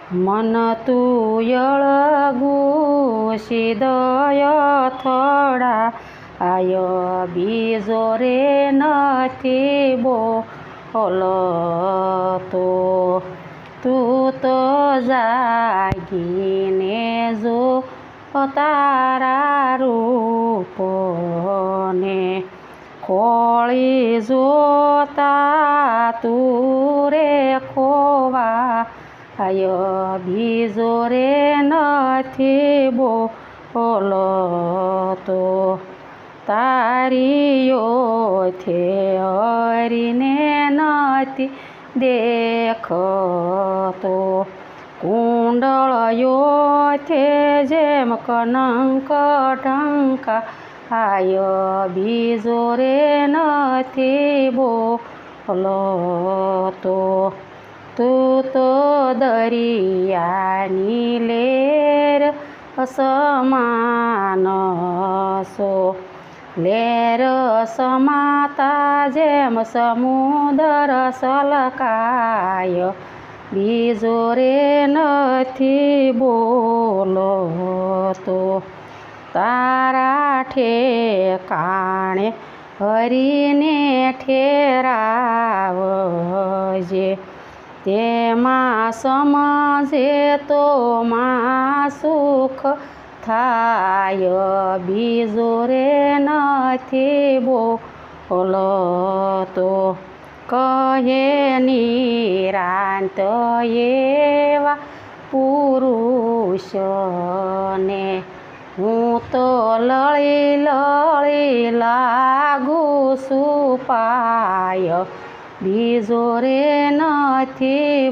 મન તું અળગું સિદય થોડા આય બીજો રે નથી બોલતો તું તો જાગીને જો તારા રૂપને ખોળી જોતા તું રે ખોવા આય બીજો રે નથી બોલતો તારી ઓથે હરીને નથી દેખતો કુંડળયો છે જેમ કનંક ઢંકા આય બીજો રે નથી બોલતો તું તો દરિયાની લેર સમાન છો લેર સમાતા જેમ સમુદર સલકાય બીજો રે નથી બોલતો તારા ઠેકાણે હરીને ઠેરાવજે તેમાં સમજે તો માં સુખ થાય બીજો રે નથી બોલતો કહે નિરાંત એવા પુરુષને હું તો લળી લળી લાગુ સુપાય બીજો રે નથી